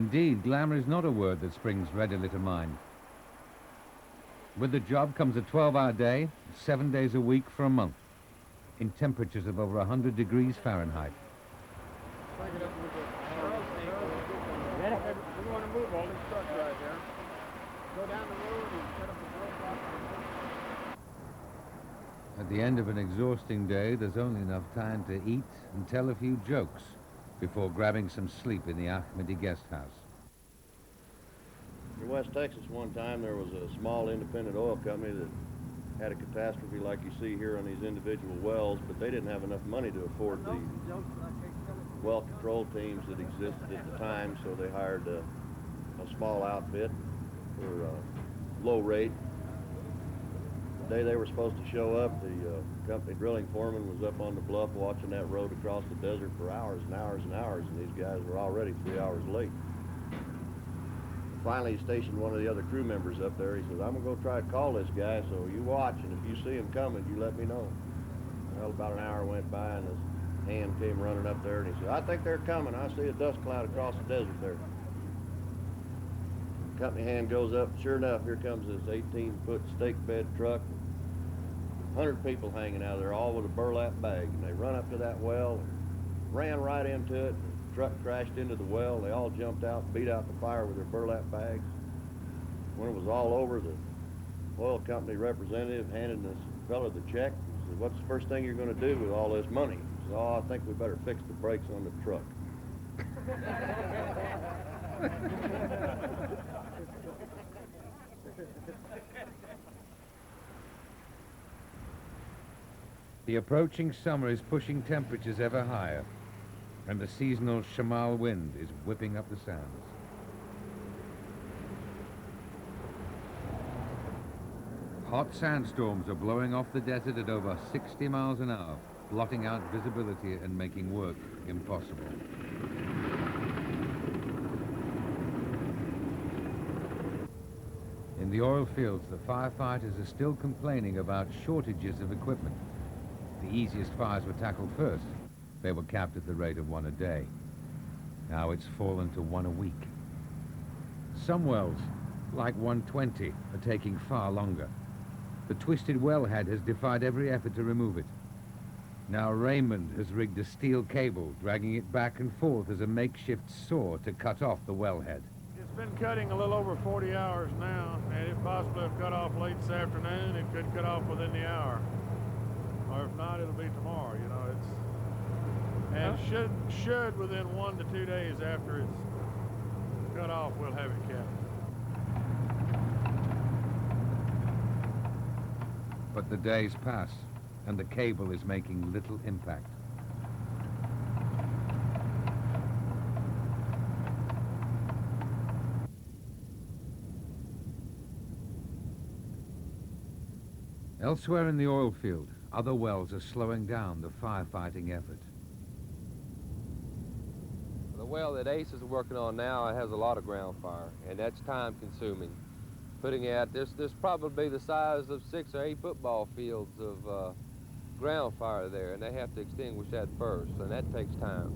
Indeed, glamour is not a word that springs readily to mind. With the job comes a 12-hour day, 7 days a week for a month, in temperatures of over 100 degrees Fahrenheit. We're going to move all this truck right here. Go down the road and set up a roadblock. At the end of an exhausting day, there's only enough time to eat and tell a few jokes before grabbing some sleep in the Ahmadi guest house. In West Texas one time there was a small independent oil company that had a catastrophe like you see here on these individual wells, but they didn't have enough money to afford the well control teams that existed at the time, so they hired a small outfit for a low rate. The day they were supposed to show up, the company drilling foreman was up on the bluff watching that road across the desert for hours and hours and hours, and these guys were already 3 hours late. Finally, he stationed one of the other crew members up there. He says, I'm going to go try to call this guy, so you watch, and if you see him coming, you let me know. Well, about an hour went by, and his hand came running up there, and he said, I think they're coming. I see a dust cloud across the desert there. The company hand goes up. Sure enough, here comes this 18-foot stake bed truck. 100 people hanging out of there, all with a burlap bag, and they run up to that well and ran right into it. The truck crashed into the well. They all jumped out and beat out the fire with their burlap bags. When it was all over, the oil company representative handed this fellow the check. He said, what's the first thing you're going to do with all this money? He said, oh, I think we better fix the brakes on the truck. The approaching summer is pushing temperatures ever higher, and the seasonal shamal wind is whipping up the sands. Hot sandstorms are blowing off the desert at over 60 miles an hour, blotting out visibility and making work impossible. In the oil fields, the firefighters are still complaining about shortages of equipment. The easiest fires were tackled first. They were capped at the rate of 1 a day. Now it's fallen to 1 a week. Some wells, like 120, are taking far longer. The twisted wellhead has defied every effort to remove it. Now Raymond has rigged a steel cable, dragging it back and forth as a makeshift saw to cut off the wellhead. It's been cutting a little over 40 hours now, and it possibly have cut off late this afternoon. It could cut off within the hour. Or if not, it'll be tomorrow, you know. And should within 1 to 2 days after it's cut off, we'll have it kept. But the days pass, and the cable is making little impact. Elsewhere in the oil field, other wells are slowing down the firefighting effort. The well that Ace is working on now has a lot of ground fire, and that's time consuming. Putting out, there's probably the size of 6 or 8 football fields of ground fire there, and they have to extinguish that first, and that takes time.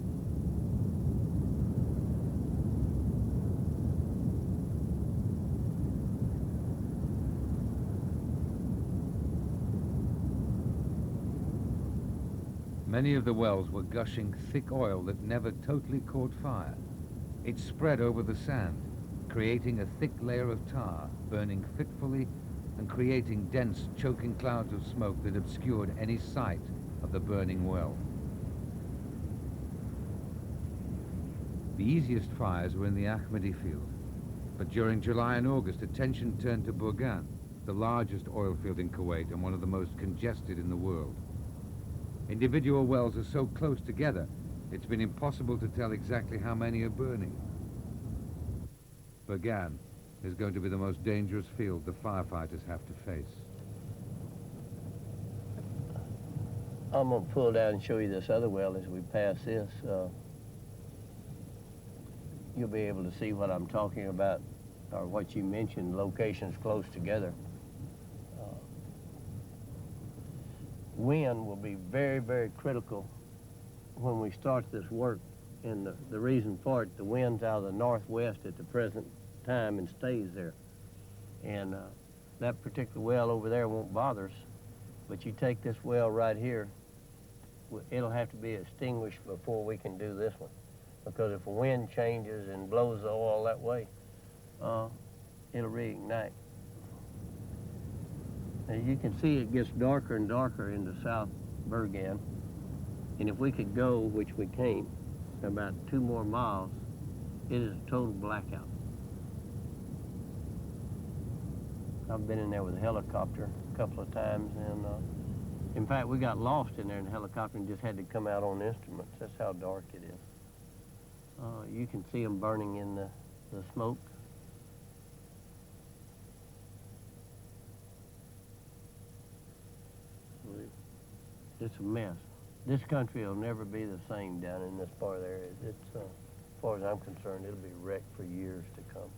Many of the wells were gushing thick oil that never totally caught fire. It spread over the sand, creating a thick layer of tar, burning fitfully and creating dense, choking clouds of smoke that obscured any sight of the burning well. The easiest fires were in the Ahmadi field, but during July and August, attention turned to Burgan, the largest oil field in Kuwait and one of the most congested in the world. Individual wells are so close together, it's been impossible to tell exactly how many are burning. Burgan is going to be the most dangerous field the firefighters have to face. I'm going to pull down and show you this other well as we pass this. You'll be able to see what I'm talking about, or what you mentioned, locations close together. Wind will be very, very critical when we start this work And the reason for it, the wind's out of the northwest at the present time and stays there. And that particular well over there won't bother us. But you take this well right here, it'll have to be extinguished before we can do this one. Because if the wind changes and blows the oil that way, it'll reignite. As you can see, it gets darker and darker into South Burgan. And if we could go, which we can't, about 2 more miles, it is a total blackout. I've been in there with a helicopter a couple of times, and in fact, we got lost in there in the helicopter and just had to come out on instruments. That's how dark it is. You can see them burning in the smoke. It's a mess. This country will never be the same down in this part of the area. It's, as far as I'm concerned, it'll be wrecked for years to come.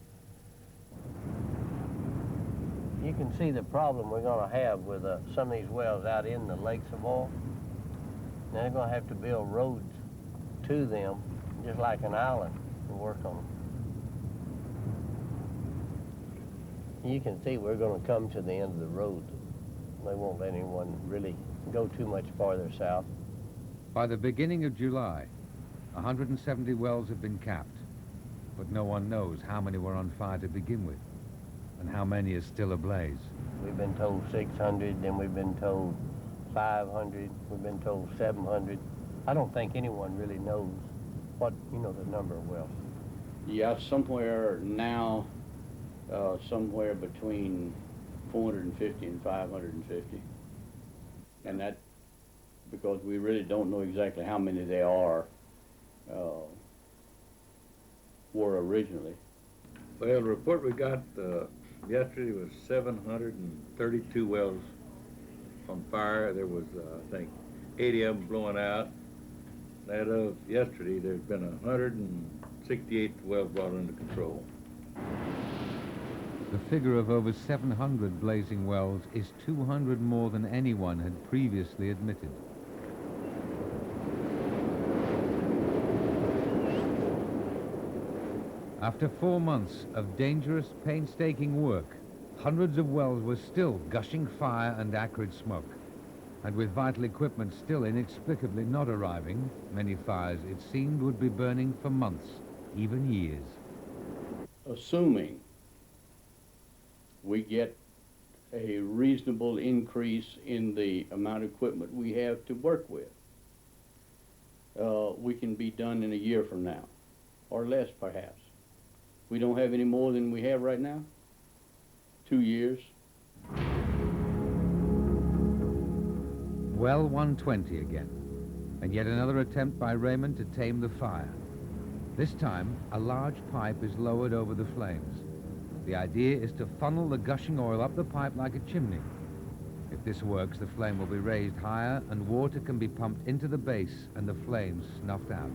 You can see the problem we're going to have with some of these wells out in the lakes of oil. Now they're going to have to build roads to them, just like an island, to work on them. You can see we're going to come to the end of the road. They won't let anyone really go too much farther south. By the beginning of July, 170 wells have been capped, but no one knows how many were on fire to begin with, and how many are still ablaze. We've been told 600, then we've been told 500, we've been told 700. I don't think anyone really knows what, the number of wells. Yeah, somewhere now, somewhere between 450 and 550. And that, because we really don't know exactly how many there are, were originally. Well, the report we got yesterday was 732 wells on fire. There was, I think, 80 of them blowing out. As of yesterday, there's been 168 wells brought under control. The figure of over 700 blazing wells is 200 more than anyone had previously admitted. After 4 months of dangerous, painstaking work, hundreds of wells were still gushing fire and acrid smoke. And with vital equipment still inexplicably not arriving, many fires, it seemed, would be burning for months, even years. Assuming we get a reasonable increase in the amount of equipment we have to work with, we can be done in a year from now, or less perhaps. We don't have any more than we have right now. 2 years. Well 120 again, and yet another attempt by Raymond to tame the fire. This time, a large pipe is lowered over the flames. The idea is to funnel the gushing oil up the pipe like a chimney. If this works, the flame will be raised higher and water can be pumped into the base and the flames snuffed out.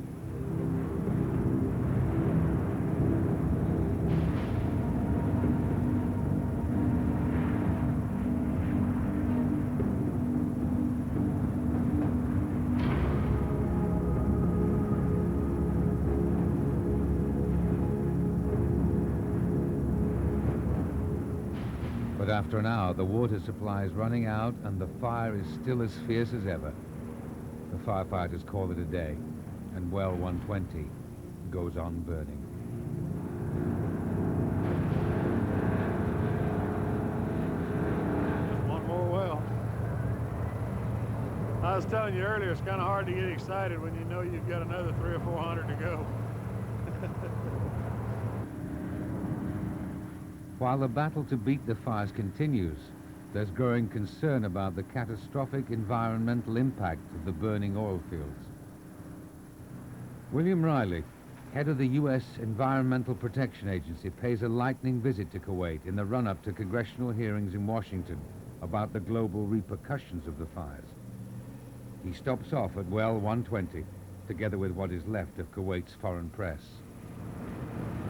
But after an hour, the water supply is running out and the fire is still as fierce as ever. The firefighters call it a day, and well 120 goes on burning. Just one more well. I was telling you earlier, it's kind of hard to get excited when you know you've got another 300 or 400 to go. While the battle to beat the fires continues, there's growing concern about the catastrophic environmental impact of the burning oil fields. William Riley, head of the U.S. Environmental Protection Agency, pays a lightning visit to Kuwait in the run-up to congressional hearings in Washington about the global repercussions of the fires. He stops off at well 120, together with what is left of Kuwait's foreign press.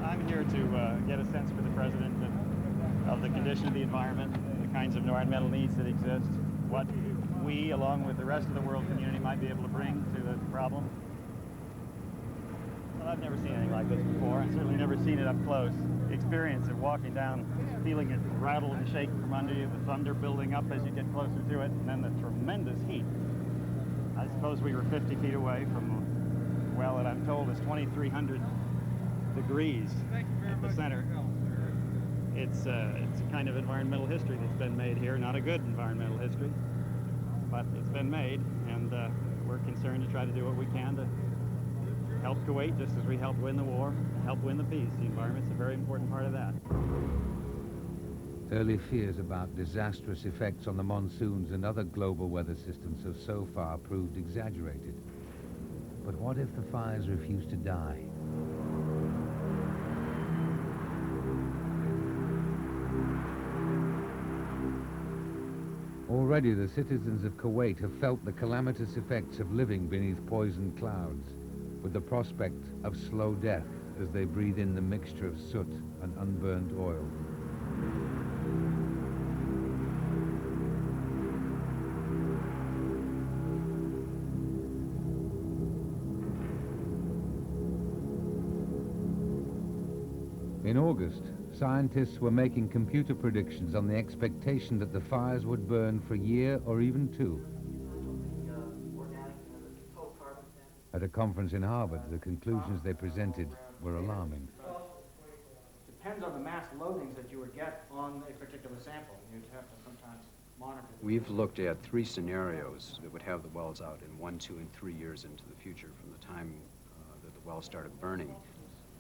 I'm here to get a sense for the President of the condition of the environment, the kinds of environmental needs that exist, what we, along with the rest of the world community, might be able to bring to the problem. Well, I've never seen anything like this before. I've certainly never seen it up close. The experience of walking down, feeling it rattle and shake from under you, the thunder building up as you get closer to it, and then the tremendous heat. I suppose we were 50 feet away from a well that I'm told is 2,300 degrees at the center. It's a kind of environmental history that's been made here. Not a good environmental history, but it's been made, and we're concerned to try to do what we can to help Kuwait, just as we helped win the war, help win the peace. The environment's a very important part of that. Early fears about disastrous effects on the monsoons and other global weather systems have so far proved exaggerated. But what if the fires refuse to die? Already the citizens of Kuwait have felt the calamitous effects of living beneath poisoned clouds, with the prospect of slow death as they breathe in the mixture of soot and unburned oil. In August, scientists were making computer predictions on the expectation that the fires would burn for a year or even two. At a conference in Harvard, the conclusions they presented were alarming. Depends on the mass loadings that you would get on a particular sample. You'd have to sometimes monitor. We've looked at 3 scenarios that would have the wells out in 1, 2, and 3 years into the future from the time that the wells started burning.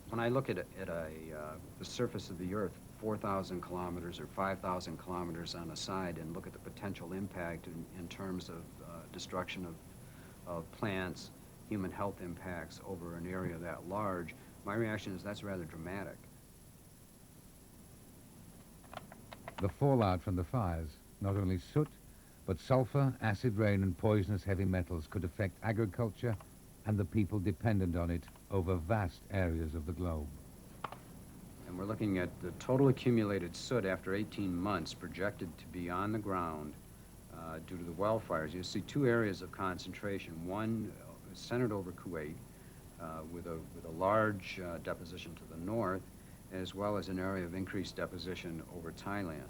When I look at the surface of the Earth, 4,000 kilometers or 5,000 kilometers on a side, and look at the potential impact in terms of destruction of plants, human health impacts over an area that large, my reaction is that's rather dramatic. The fallout from the fires, not only soot, but sulfur, acid rain, and poisonous heavy metals could affect agriculture and the people dependent on it over vast areas of the globe. And we're looking at the total accumulated soot after 18 months projected to be on the ground due to the well fires. You see 2 areas of concentration. One centered over Kuwait with a large deposition to the north, as well as an area of increased deposition over Thailand.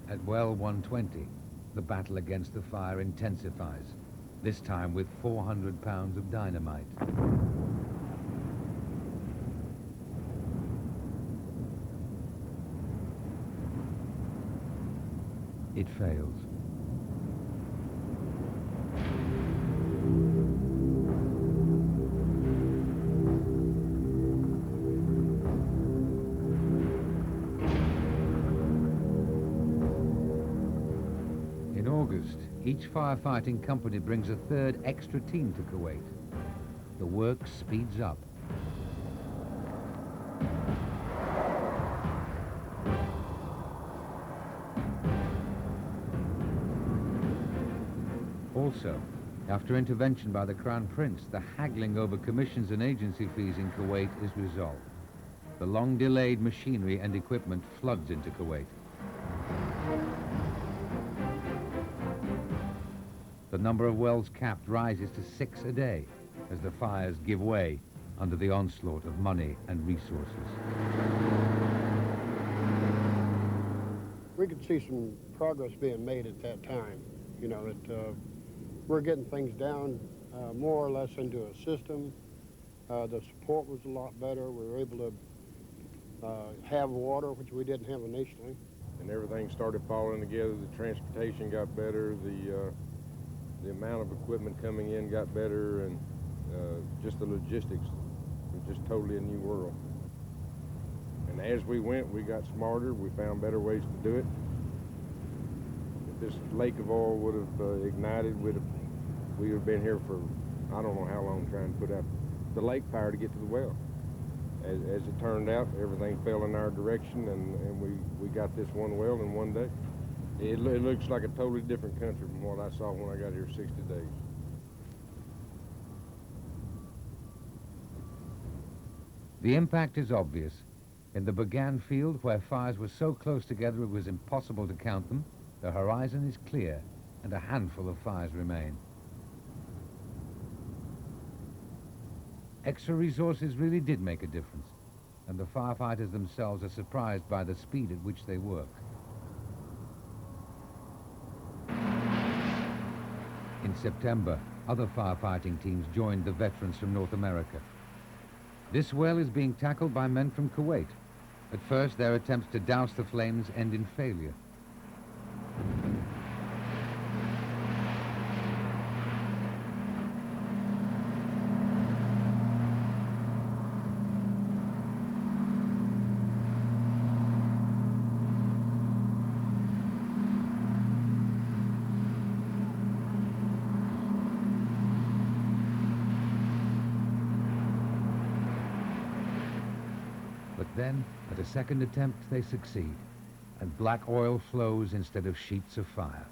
At well 120, the battle against the fire intensifies, this time with 400 pounds of dynamite. It fails. In August, each firefighting company brings a 3rd extra team to Kuwait. The work speeds up. Also, after intervention by the Crown Prince, the haggling over commissions and agency fees in Kuwait is resolved. The long-delayed machinery and equipment floods into Kuwait. The number of wells capped rises to 6 a day as the fires give way under the onslaught of money and resources. We could see some progress being made at that time. You know, that we're getting things down more or less into a system. The support was a lot better. We were able to have water, which we didn't have initially. And everything started falling together. The transportation got better. The amount of equipment coming in got better, and just the logistics was just totally a new world. And as we went, we got smarter. We found better ways to do it. If this lake of oil would have ignited, we would have been here for I don't know how long trying to put out the lake fire to get to the well. As it turned out, everything fell in our direction, and we got this one well in one day. It looks like a totally different country from what I saw when I got here 60 days. The impact is obvious. In the Burgan field, where fires were so close together it was impossible to count them, the horizon is clear and a handful of fires remain. Extra resources really did make a difference, and the firefighters themselves are surprised by the speed at which they work. In September, other firefighting teams joined the veterans from North America. This well is being tackled by men from Kuwait. At first, their attempts to douse the flames end in failure. But then, at a second attempt, they succeed, and black oil flows instead of sheets of fire.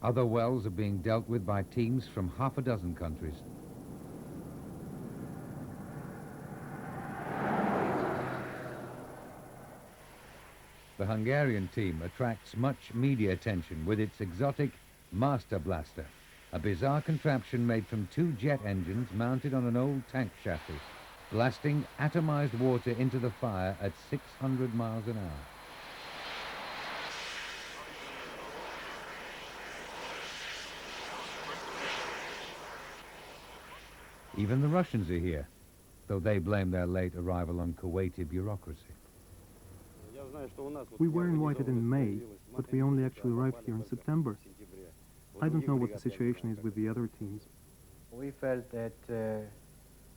Other wells are being dealt with by teams from half a dozen countries. The Hungarian team attracts much media attention with its exotic Master Blaster, a bizarre contraption made from two jet engines mounted on an old tank chassis, blasting atomized water into the fire at 600 miles an hour. Even the Russians are here, though they blame their late arrival on Kuwaiti bureaucracy. We were invited in May, but we only actually arrived here in September. I don't know what the situation is with the other teams. We felt that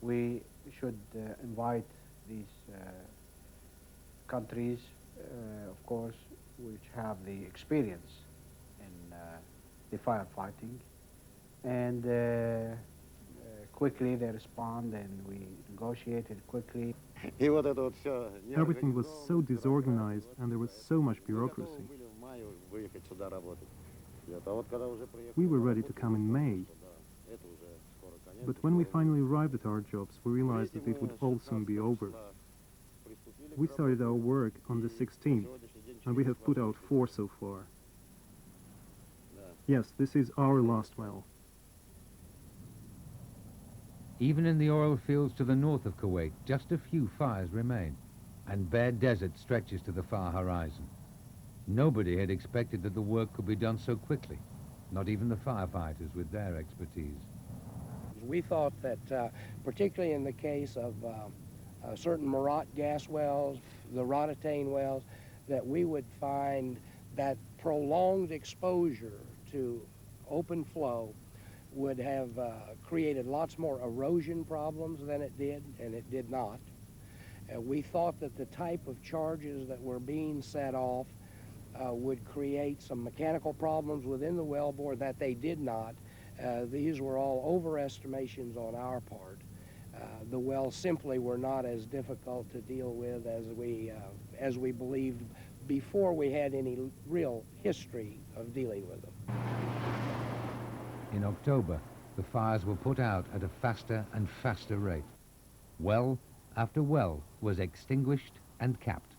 we should invite these countries, of course, which have the experience in the firefighting, and quickly they respond, and we negotiated quickly. Everything was so disorganized, and there was so much bureaucracy. We were ready to come in May, but when we finally arrived at our jobs, we realized that it would all soon be over. We started our work on the 16th, and we have put out 4 so far. Yes, this is our last well. Even in the oil fields to the north of Kuwait, just a few fires remain, and bare desert stretches to the far horizon. Nobody had expected that the work could be done so quickly, not even the firefighters with their expertise. We thought that, particularly in the case of certain Marat gas wells, the Rotatane wells, that we would find that prolonged exposure to open flow would have created lots more erosion problems than it did, and it did not. We thought that the type of charges that were being set off would create some mechanical problems within the wellbore that they did not. These were all overestimations on our part. The wells simply were not as difficult to deal with as we believed before we had any real history of dealing with them. In October, the fires were put out at a faster and faster rate. Well after well was extinguished and capped.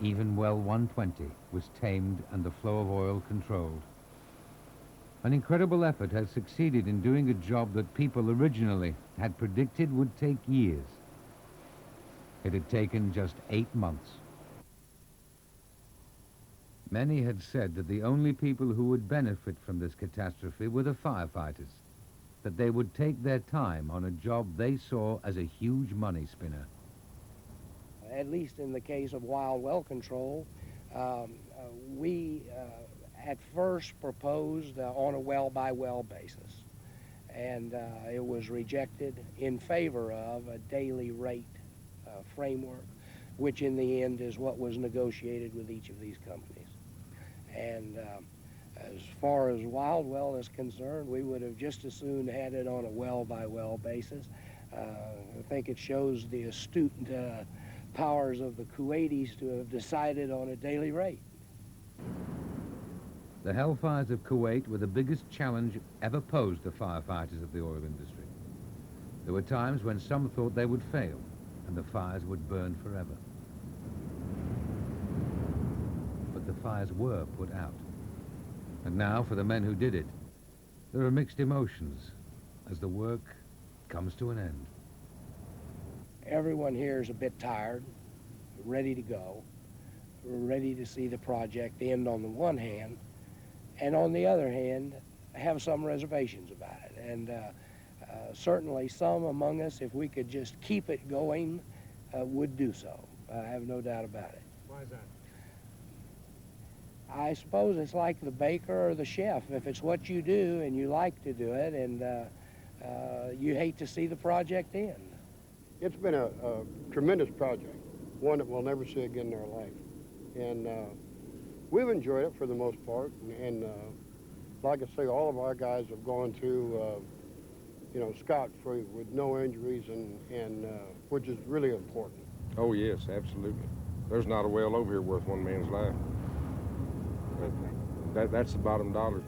Even well 120 was tamed and the flow of oil controlled. An incredible effort has succeeded in doing a job that people originally had predicted would take years. It had taken just 8 months. Many had said that the only people who would benefit from this catastrophe were the firefighters, that they would take their time on a job they saw as a huge money spinner. At least in the case of wild well control, we at first proposed on a well-by-well basis, and it was rejected in favor of a daily rate framework, which in the end is what was negotiated with each of these companies. And as far as wild well is concerned, we would have just as soon had it on a well-by-well basis. I think it shows the astute powers of the Kuwaitis to have decided on a daily rate. The Hellfires of Kuwait were the biggest challenge ever posed to firefighters of the oil industry. There were times when some thought they would fail and the fires would burn forever. But the fires were put out. And now, for the men who did it, there are mixed emotions as the work comes to an end. Everyone here is a bit tired, ready to go, ready to see the project end on the one hand, and on the other hand, have some reservations about it. And certainly some among us, if we could just keep it going, would do so. I have no doubt about it. Why is that? I suppose it's like the baker or the chef. If it's what you do and you like to do it and you hate to see the project end. It's been a tremendous project, one that we'll never see again in our life. And we've enjoyed it for the most part. And like I say, all of our guys have gone through, you know, scot-free with no injuries, and which is really important. Oh, yes, absolutely. There's not a well over here worth one man's life. But that's the bottom dollar.